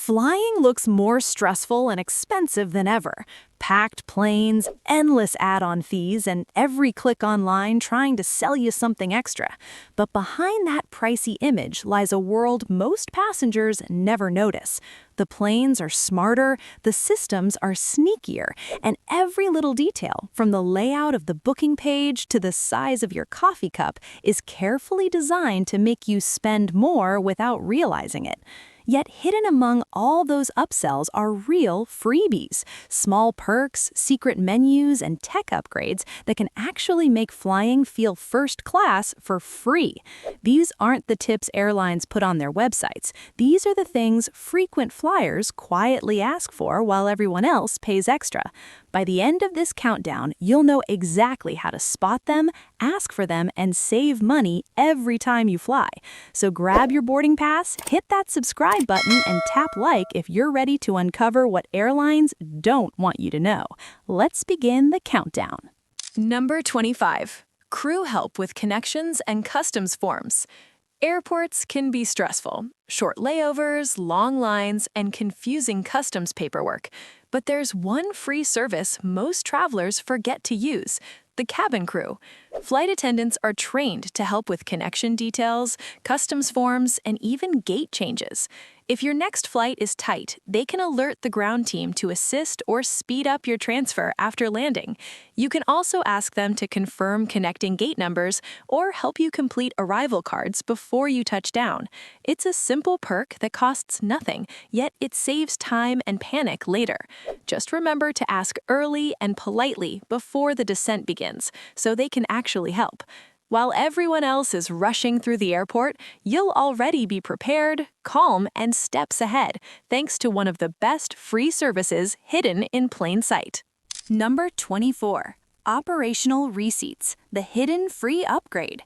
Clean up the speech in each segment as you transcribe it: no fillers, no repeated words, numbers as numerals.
Flying looks more stressful and expensive than ever. Packed planes, endless add-on fees, and every click online trying to sell you something extra. But behind that pricey image lies a world most passengers never notice. The planes are smarter, the systems are sneakier, and every little detail, from the layout of the booking page to the size of your coffee cup, is carefully designed to make you spend more without realizing it. Yet hidden among all those upsells are real freebies, small perks, secret menus, and tech upgrades that can actually make flying feel first class for free. These aren't the tips airlines put on their websites. These are the things frequent flyers quietly ask for while everyone else pays extra. By the end of this countdown, you'll know exactly how to spot them, ask for them, and save money every time you fly. So grab your boarding pass, hit that subscribe button, and tap like if you're ready to uncover what airlines don't want you to know. Let's begin the countdown. Number 25. Crew help with connections and customs forms. Airports can be stressful. Short layovers, long lines, and confusing customs paperwork. But there's one free service most travelers forget to use: the cabin crew. Flight attendants are trained to help with connection details, customs forms, and even gate changes. If your next flight is tight, they can alert the ground team to assist or speed up your transfer after landing. You can also ask them to confirm connecting gate numbers or help you complete arrival cards before you touch down. It's a simple perk that costs nothing, yet it saves time and panic later. Just remember to ask early and politely before the descent begins, so they can actually help. While everyone else is rushing through the airport, you'll already be prepared, calm, and steps ahead, thanks to one of the best free services hidden in plain sight. Number 24. Operational receipts, the hidden free upgrade.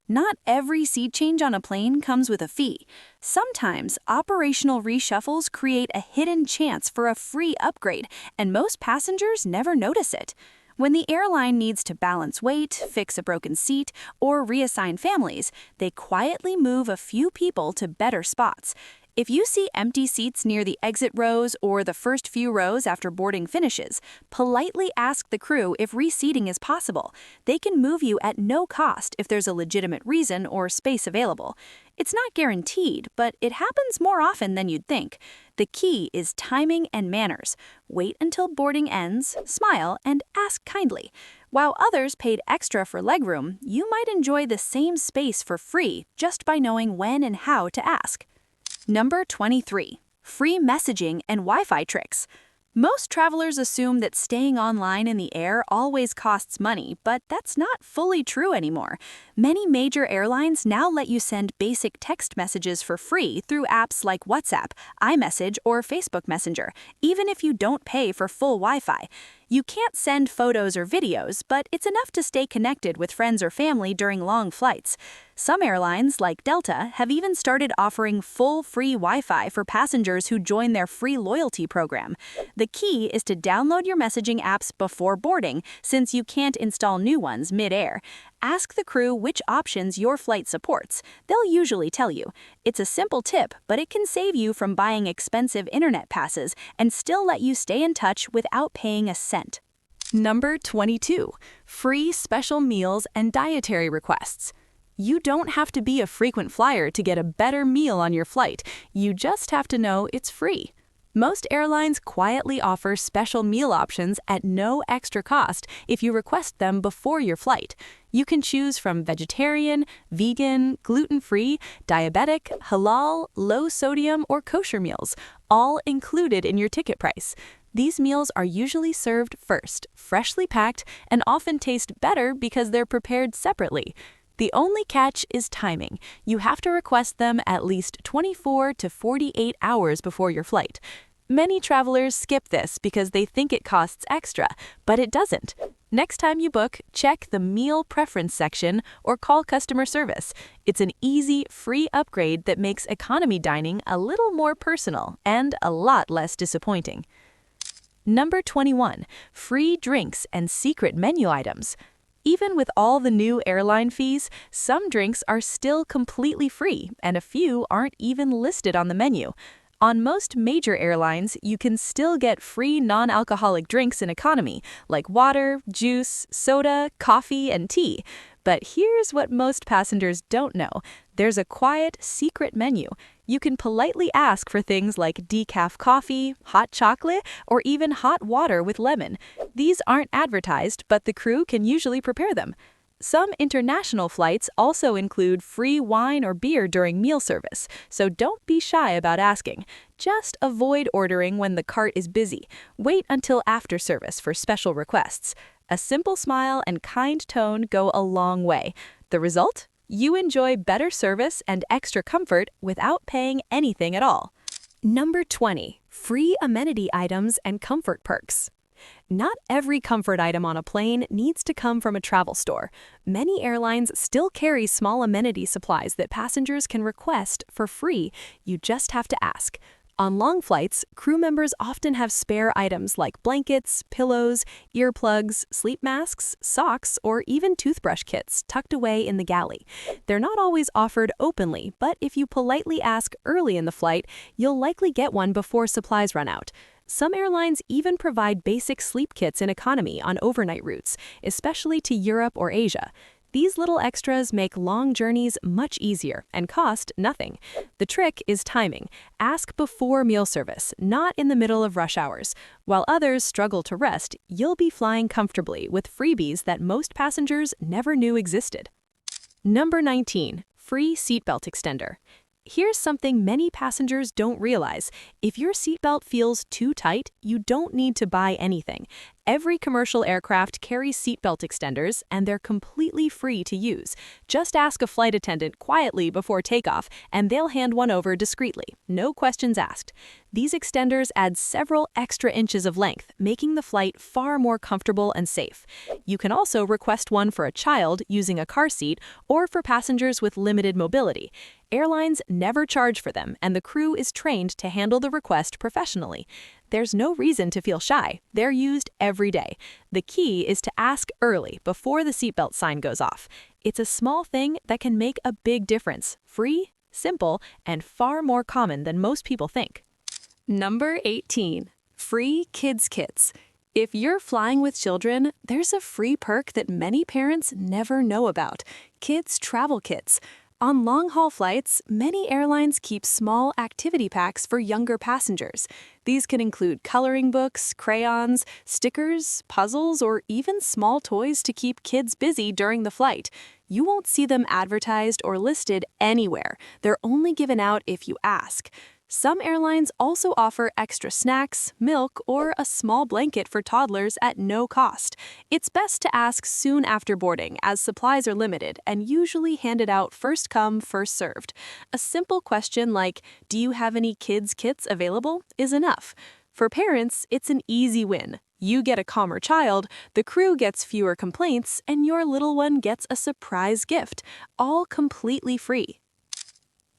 Not every seat change on a plane comes with a fee. Sometimes operational reshuffles create a hidden chance for a free upgrade, and most passengers never notice it. When the airline needs to balance weight, fix a broken seat, or reassign families, they quietly move a few people to better spots. If you see empty seats near the exit rows or the first few rows after boarding finishes, politely ask the crew if reseating is possible. They can move you at no cost if there's a legitimate reason or space available. It's not guaranteed, but it happens more often than you'd think. The key is timing and manners. Wait until boarding ends, smile, and ask kindly. While others paid extra for legroom, you might enjoy the same space for free just by knowing when and how to ask. Number 23. Free messaging and Wi-Fi tricks. Most travelers assume that staying online in the air always costs money, but that's not fully true anymore. Many major airlines now let you send basic text messages for free through apps like WhatsApp, iMessage, or Facebook Messenger, even if you don't pay for full Wi-Fi. You can't send photos or videos, but it's enough to stay connected with friends or family during long flights. Some airlines, like Delta, have even started offering full free Wi-Fi for passengers who join their free loyalty program. The key is to download your messaging apps before boarding, since you can't install new ones mid-air. Ask the crew which options your flight supports. They'll usually tell you. It's a simple tip, but it can save you from buying expensive internet passes and still let you stay in touch without paying a cent. Number 22. Free special meals and dietary requests. You don't have to be a frequent flyer to get a better meal on your flight. You just have to know it's free. Most airlines quietly offer special meal options at no extra cost if you request them before your flight. You can choose from vegetarian, vegan, gluten-free, diabetic, halal, low sodium, or kosher meals, all included in your ticket price. These meals are usually served first, freshly packed, and often taste better because they're prepared separately. The only catch is timing. You have to request them at least 24 to 48 hours before your flight. Many travelers skip this because they think it costs extra, but it doesn't. Next time you book, check the meal preference section or call customer service. It's an easy, free upgrade that makes economy dining a little more personal and a lot less disappointing. Number 21. Free drinks and secret menu items. Even with all the new airline fees, some drinks are still completely free, and a few aren't even listed on the menu. On most major airlines, you can still get free non-alcoholic drinks in economy, like water, juice, soda, coffee, and tea. But here's what most passengers don't know. There's a quiet, secret menu. You can politely ask for things like decaf coffee, hot chocolate, or even hot water with lemon. These aren't advertised, but the crew can usually prepare them. Some international flights also include free wine or beer during meal service, so don't be shy about asking. Just avoid ordering when the cart is busy. Wait until after service for special requests. A simple smile and kind tone go a long way. The result? You enjoy better service and extra comfort without paying anything at all. Number 20. Free amenity items and comfort perks. Not every comfort item on a plane needs to come from a travel store. Many airlines still carry small amenity supplies that passengers can request for free. You just have to ask. On long flights, crew members often have spare items like blankets, pillows, earplugs, sleep masks, socks, or even toothbrush kits tucked away in the galley. They're not always offered openly, but if you politely ask early in the flight, you'll likely get one before supplies run out. Some airlines even provide basic sleep kits in economy on overnight routes, especially to Europe or Asia. These little extras make long journeys much easier and cost nothing. The trick is timing. Ask before meal service, not in the middle of rush hours. While others struggle to rest, you'll be flying comfortably with freebies that most passengers never knew existed. Number 19. Free seatbelt extender. Here's something many passengers don't realize. If your seatbelt feels too tight, you don't need to buy anything. Every commercial aircraft carries seatbelt extenders, and they're completely free to use. Just ask a flight attendant quietly before takeoff, and they'll hand one over discreetly. No questions asked. These extenders add several extra inches of length, making the flight far more comfortable and safe. You can also request one for a child using a car seat or for passengers with limited mobility. Airlines never charge for them, and the crew is trained to handle the request professionally. There's no reason to feel shy. They're used every day. The key is to ask early before the seatbelt sign goes off. It's a small thing that can make a big difference. Free, simple, and far more common than most people think. Number 18. Free kids kits. If you're flying with children, there's a free perk that many parents never know about: kids travel kits. On long-haul flights, many airlines keep small activity packs for younger passengers. These can include coloring books, crayons, stickers, puzzles, or even small toys to keep kids busy during the flight. You won't see them advertised or listed anywhere. They're only given out if you ask. Some airlines also offer extra snacks, milk, or a small blanket for toddlers at no cost. It's best to ask soon after boarding, as supplies are limited and usually handed out first come, first served. A simple question like, "Do you have any kids' kits available?" is enough. For parents, it's an easy win. You get a calmer child, the crew gets fewer complaints, and your little one gets a surprise gift, all completely free.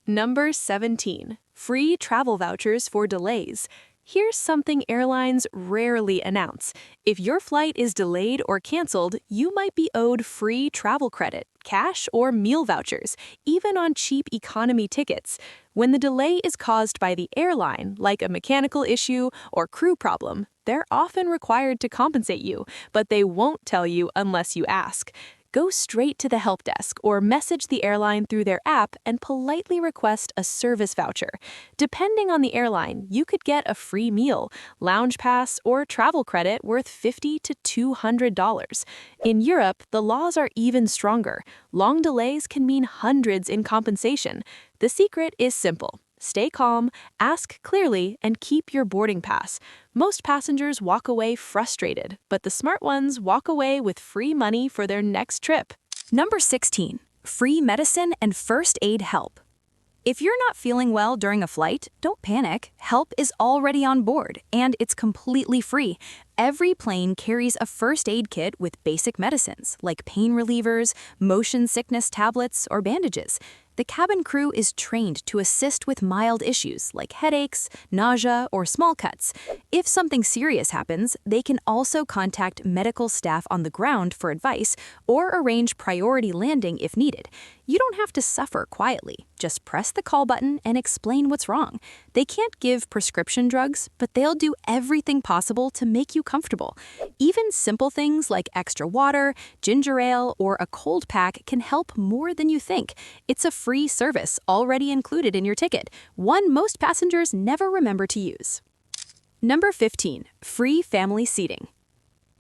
Number 17. Free travel vouchers for delays. Here's something airlines rarely announce. If your flight is delayed or canceled, you might be owed free travel credit, cash, or meal vouchers, even on cheap economy tickets. When the delay is caused by the airline, like a mechanical issue or crew problem, they're often required to compensate you, but they won't tell you unless you ask. Go straight to the help desk or message the airline through their app and politely request a service voucher. Depending on the airline, you could get a free meal, lounge pass, or travel credit worth $50 to $200. In Europe, the laws are even stronger. Long delays can mean hundreds in compensation. The secret is simple. Stay calm, ask clearly, and keep your boarding pass. Most passengers walk away frustrated, but the smart ones walk away with free money for their next trip. Number 16. Free medicine and first aid help. If you're not feeling well during a flight, don't panic. Help is already on board, and it's completely free. Every plane carries a first aid kit with basic medicines like pain relievers, motion sickness tablets, or bandages. The cabin crew is trained to assist with mild issues like headaches, nausea, or small cuts. If something serious happens, they can also contact medical staff on the ground for advice or arrange priority landing if needed. You don't have to suffer quietly. Just press the call button and explain what's wrong. They can't give prescription drugs, but they'll do everything possible to make you comfortable. Even simple things like extra water, ginger ale, or a cold pack can help more than you think. It's a free service already included in your ticket, one most passengers never remember to use. Number 15, free family seating.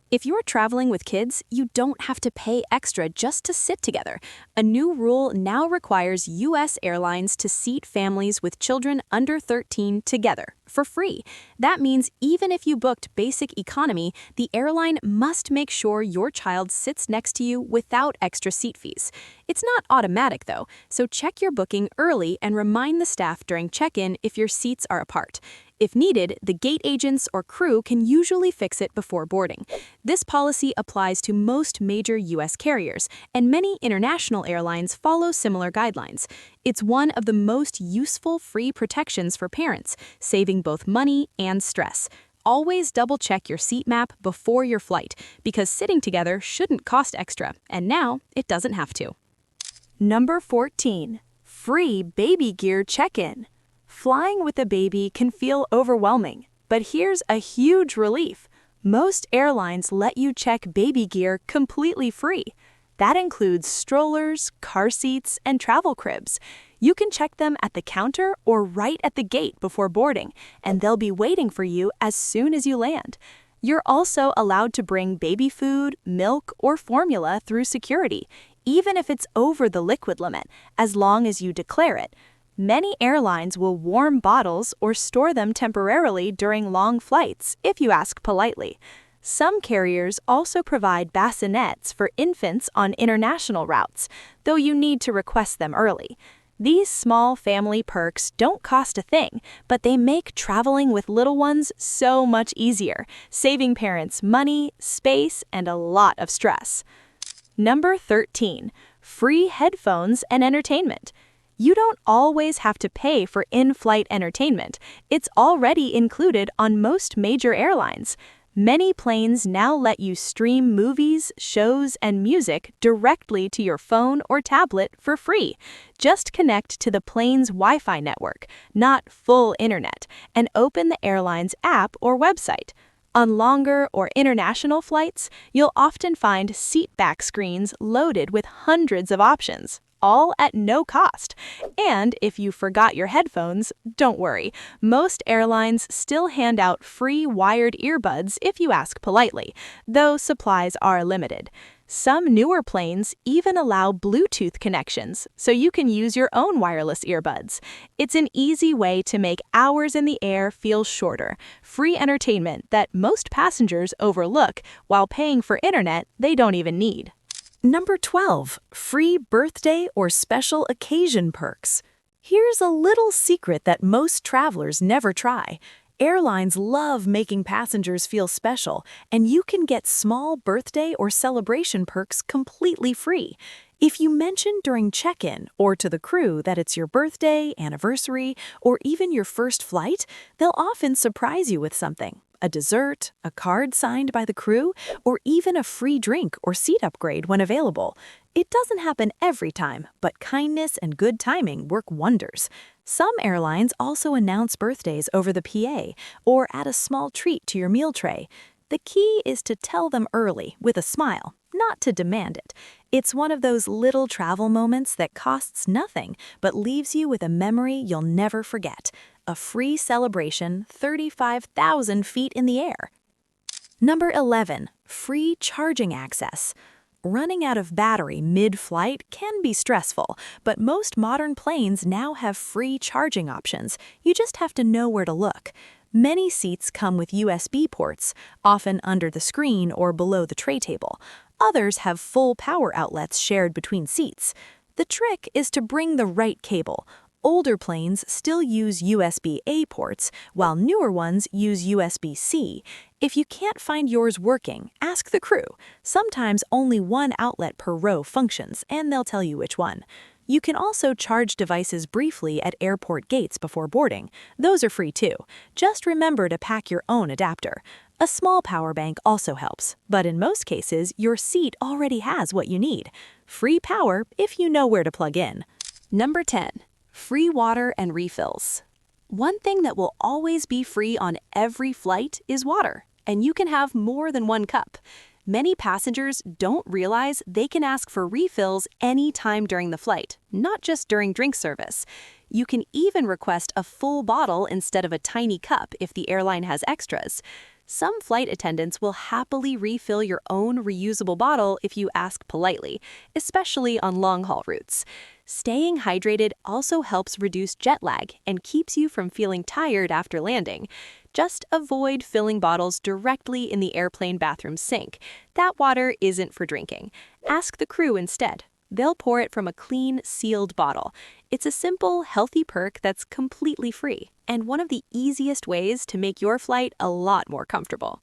If you're traveling with kids, you don't have to pay extra just to sit together. A new rule now requires U.S. airlines to seat families with children under 13 together for free. That means even if you booked basic economy, the airline must make sure your child sits next to you without extra seat fees. It's not automatic though, so check your booking early and remind the staff during check-in if your seats are apart. If needed, the gate agents or crew can usually fix it before boarding. This policy applies to most major U.S. carriers, and many international airlines follow similar guidelines. It's one of the most useful free protections for parents, saving both money and stress. Always double-check your seat map before your flight, because sitting together shouldn't cost extra, and now it doesn't have to. Number 14. Free baby gear check-in. Flying with a baby can feel overwhelming, but here's a huge relief. Most airlines let you check baby gear completely free. That includes strollers, car seats, and travel cribs. You can check them at the counter or right at the gate before boarding, and they'll be waiting for you as soon as you land. You're also allowed to bring baby food, milk, or formula through security, even if it's over the liquid limit, as long as you declare it. Many airlines will warm bottles or store them temporarily during long flights if you ask politely. Some carriers also provide bassinets for infants on international routes, though you need to request them early. These small family perks don't cost a thing, but they make traveling with little ones so much easier, saving parents money, space, and a lot of stress. Number 13. Free headphones and entertainment. You don't always have to pay for in-flight entertainment. It's already included on most major airlines. Many planes now let you stream movies, shows, and music directly to your phone or tablet for free. Just connect to the plane's Wi-Fi network, not full internet, and open the airline's app or website. On longer or international flights, you'll often find seat-back screens loaded with hundreds of options, all at no cost. And if you forgot your headphones, don't worry. Most airlines still hand out free wired earbuds if you ask politely, though supplies are limited. Some newer planes even allow Bluetooth connections, so you can use your own wireless earbuds. It's an easy way to make hours in the air feel shorter. Free entertainment that most passengers overlook while paying for internet they don't even need. Number 12. Free birthday or special occasion perks. Here's a little secret that most travelers never try. Airlines love making passengers feel special, and you can get small birthday or celebration perks completely free. If you mention during check-in or to the crew that it's your birthday, anniversary, or even your first flight, they'll often surprise you with something. A dessert, a card signed by the crew, or even a free drink or seat upgrade when available. It doesn't happen every time, but kindness and good timing work wonders. Some airlines also announce birthdays over the PA or add a small treat to your meal tray. The key is to tell them early with a smile, not to demand it. It's one of those little travel moments that costs nothing but leaves you with a memory you'll never forget. A free celebration 35,000 feet in the air. Number 11. Free charging access. Running out of battery mid-flight can be stressful, but most modern planes now have free charging options. You just have to know where to look. Many seats come with USB ports, often under the screen or below the tray table. Others have full power outlets shared between seats. The trick is to bring the right cable. Older planes still use USB-A ports, while newer ones use USB-C. If you can't find yours working, ask the crew. Sometimes only one outlet per row functions, and they'll tell you which one. You can also charge devices briefly at airport gates before boarding. Those are free too. Just remember to pack your own adapter. A small power bank also helps, but in most cases, your seat already has what you need. Free power if you know where to plug in. Number 10. Free water and refills. One thing that will always be free on every flight is water, and you can have more than one cup. Many passengers don't realize they can ask for refills anytime during the flight, not just during drink service. You can even request a full bottle instead of a tiny cup if the airline has extras. Some flight attendants will happily refill your own reusable bottle if you ask politely, especially on long-haul routes. Staying hydrated also helps reduce jet lag and keeps you from feeling tired after landing. Just avoid filling bottles directly in the airplane bathroom sink. That water isn't for drinking. Ask the crew instead. They'll pour it from a clean, sealed bottle. It's a simple, healthy perk that's completely free, and one of the easiest ways to make your flight a lot more comfortable.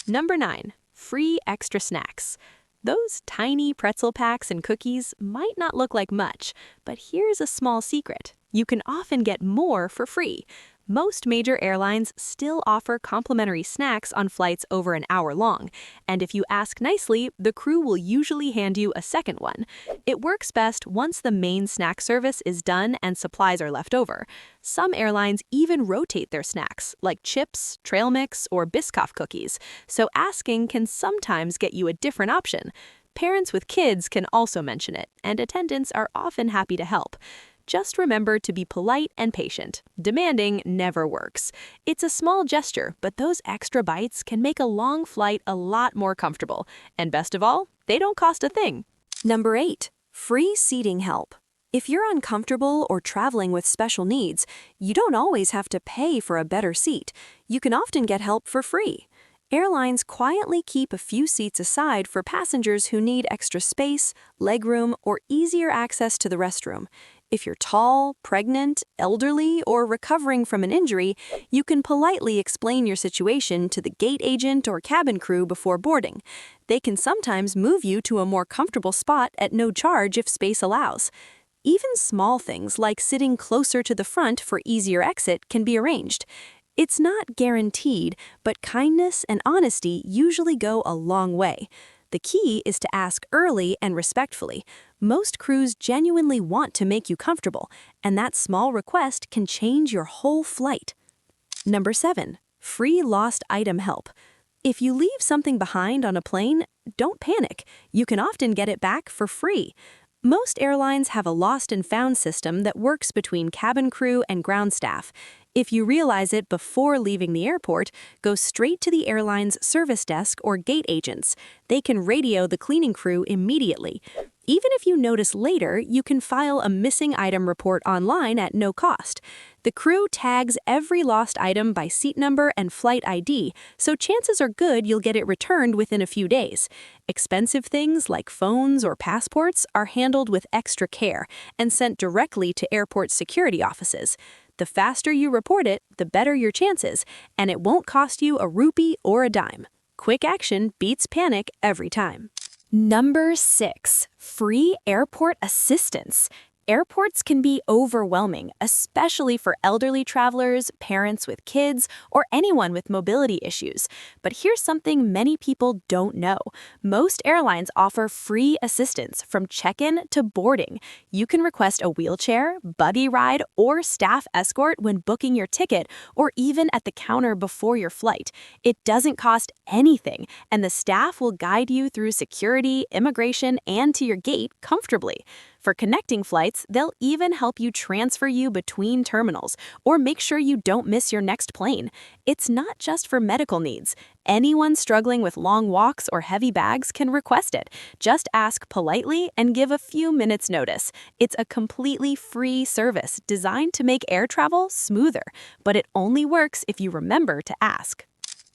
Number 9. Free extra snacks. Those tiny pretzel packs and cookies might not look like much, but here's a small secret. You can often get more for free. Most major airlines still offer complimentary snacks on flights over an hour long, and if you ask nicely, the crew will usually hand you a second one. It works best once the main snack service is done and supplies are left over. Some airlines even rotate their snacks, like chips, trail mix, or Biscoff cookies, so asking can sometimes get you a different option. Parents with kids can also mention it, and attendants are often happy to help. Just remember to be polite and patient. Demanding never works. It's a small gesture, but those extra bites can make a long flight a lot more comfortable. And best of all, they don't cost a thing. Number 8. Free seating help. If you're uncomfortable or traveling with special needs, you don't always have to pay for a better seat. You can often get help for free. Airlines quietly keep a few seats aside for passengers who need extra space, legroom, or easier access to the restroom. If you're tall, pregnant, elderly, or recovering from an injury, you can politely explain your situation to the gate agent or cabin crew before boarding. They can sometimes move you to a more comfortable spot at no charge if space allows. Even small things like sitting closer to the front for easier exit can be arranged. It's not guaranteed, but kindness and honesty usually go a long way. The key is to ask early and respectfully. Most crews genuinely want to make you comfortable, and that small request can change your whole flight. Number 7. Free lost item help. If you leave something behind on a plane, don't panic. You can often get it back for free. Most airlines have a lost and found system that works between cabin crew and ground staff. If you realize it before leaving the airport, go straight to the airline's service desk or gate agents. They can radio the cleaning crew immediately. Even if you notice later, you can file a missing item report online at no cost. The crew tags every lost item by seat number and flight ID, so chances are good you'll get it returned within a few days. Expensive things like phones or passports are handled with extra care and sent directly to airport security offices. The faster you report it, the better your chances, and it won't cost you a rupee or a dime. Quick action beats panic every time. Number 6. Free airport assistance. Airports can be overwhelming, especially for elderly travelers, parents with kids, or anyone with mobility issues. But here's something many people don't know. Most airlines offer free assistance from check-in to boarding. You can request a wheelchair, buggy ride, or staff escort when booking your ticket, or even at the counter before your flight. It doesn't cost anything, and the staff will guide you through security, immigration, and to your gate comfortably. For connecting flights, they'll even help you transfer you between terminals or make sure you don't miss your next plane. It's not just for medical needs. Anyone struggling with long walks or heavy bags can request it. Just ask politely and give a few minutes notice. It's a completely free service designed to make air travel smoother, but it only works if you remember to ask.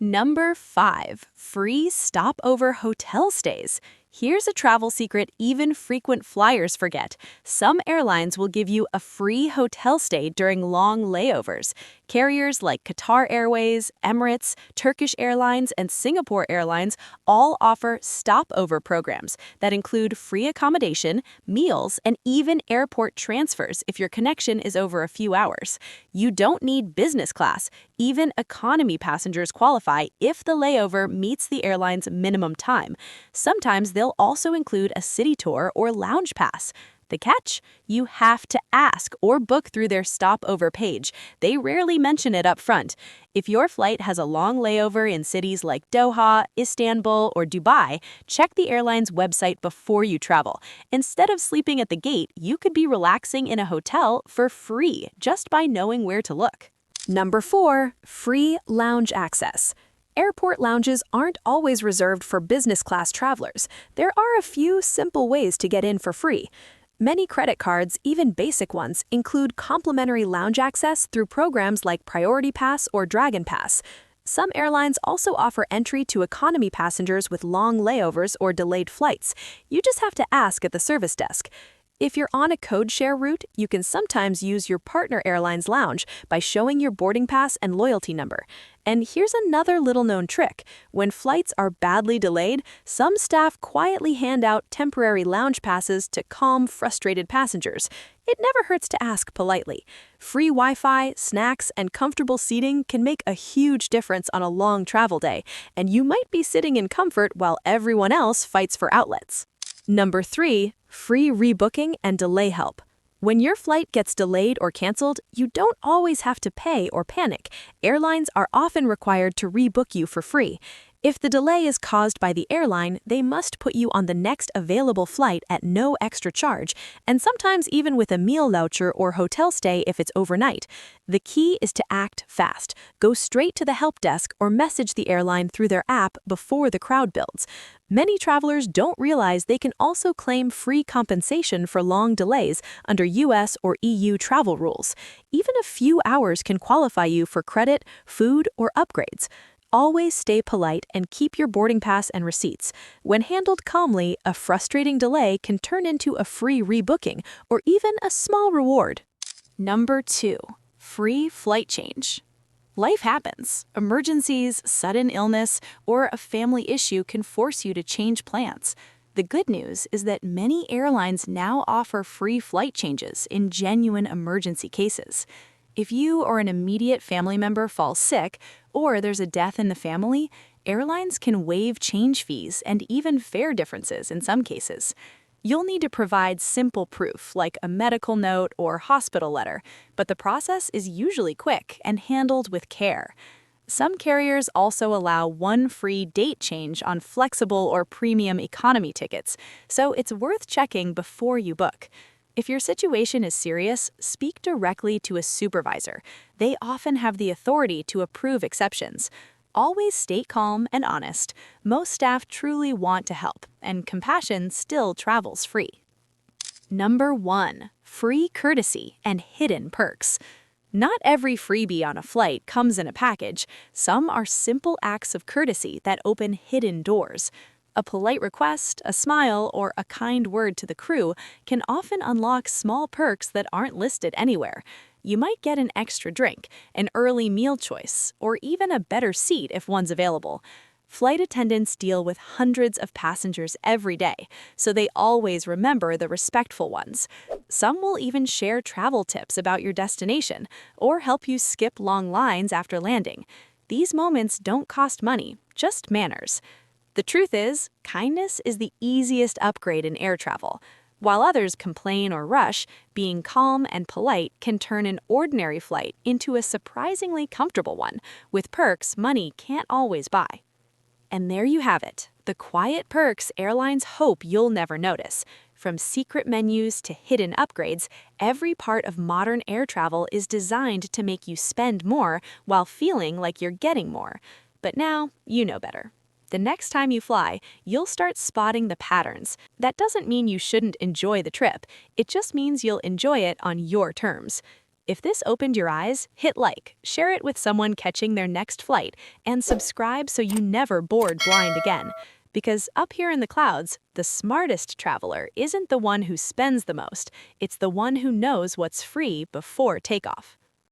Number 5. Free stopover hotel stays. Here's a travel secret even frequent flyers forget. Some airlines will give you a free hotel stay during long layovers. Carriers like Qatar Airways, Emirates, Turkish Airlines, and Singapore Airlines all offer stopover programs that include free accommodation, meals, and even airport transfers if your connection is over a few hours. You don't need business class. Even economy passengers qualify if the layover meets the airline's minimum time. Sometimes they'll also include a city tour or lounge pass. The catch? You have to ask or book through their stopover page. They rarely mention it up front. If your flight has a long layover in cities like Doha, Istanbul, or Dubai, check the airline's website before you travel. Instead of sleeping at the gate, you could be relaxing in a hotel for free just by knowing where to look. Number 4, free lounge access. Airport lounges aren't always reserved for business class travelers. There are a few simple ways to get in for free. Many credit cards, even basic ones, include complimentary lounge access through programs like Priority Pass or Dragon Pass. Some airlines also offer entry to economy passengers with long layovers or delayed flights. You just have to ask at the service desk. If you're on a code share route, you can sometimes use your partner airline's lounge by showing your boarding pass and loyalty number. And here's another little-known trick. When flights are badly delayed, some staff quietly hand out temporary lounge passes to calm frustrated passengers. It never hurts to ask politely. Free Wi-Fi, snacks, and comfortable seating can make a huge difference on a long travel day, and you might be sitting in comfort while everyone else fights for outlets. Number 3, free rebooking and delay help. When your flight gets delayed or canceled, you don't always have to pay or panic. Airlines are often required to rebook you for free. If the delay is caused by the airline, they must put you on the next available flight at no extra charge, and sometimes even with a meal voucher or hotel stay if it's overnight. The key is to act fast. Go straight to the help desk or message the airline through their app before the crowd builds. Many travelers don't realize they can also claim free compensation for long delays under US or EU travel rules. Even a few hours can qualify you for credit, food, or upgrades. Always stay polite and keep your boarding pass and receipts. When handled calmly, a frustrating delay can turn into a free rebooking or even a small reward. Number 2, free flight change. Life happens. Emergencies, sudden illness, or a family issue can force you to change plans. The good news is that many airlines now offer free flight changes in genuine emergency cases. If you or an immediate family member falls sick, or there's a death in the family, airlines can waive change fees and even fare differences in some cases. You'll need to provide simple proof, like a medical note or hospital letter, but the process is usually quick and handled with care. Some carriers also allow one free date change on flexible or premium economy tickets, so it's worth checking before you book. If your situation is serious, speak directly to a supervisor. They often have the authority to approve exceptions. Always stay calm and honest. Most staff truly want to help, and compassion still travels free. Number 1, free courtesy and hidden perks. Not every freebie on a flight comes in a package. Some are simple acts of courtesy that open hidden doors. A polite request, a smile, or a kind word to the crew can often unlock small perks that aren't listed anywhere. You might get an extra drink, an early meal choice, or even a better seat if one's available. Flight attendants deal with hundreds of passengers every day, so they always remember the respectful ones. Some will even share travel tips about your destination or help you skip long lines after landing. These moments don't cost money, just manners. The truth is, kindness is the easiest upgrade in air travel. While others complain or rush, being calm and polite can turn an ordinary flight into a surprisingly comfortable one, with perks money can't always buy. And there you have it, the quiet perks airlines hope you'll never notice. From secret menus to hidden upgrades, every part of modern air travel is designed to make you spend more while feeling like you're getting more. But now, you know better. The next time you fly, you'll start spotting the patterns. That doesn't mean you shouldn't enjoy the trip. It just means you'll enjoy it on your terms. If this opened your eyes, hit like, share it with someone catching their next flight, and subscribe so you never board blind again. Because up here in the clouds, the smartest traveler isn't the one who spends the most, it's the one who knows what's free before takeoff.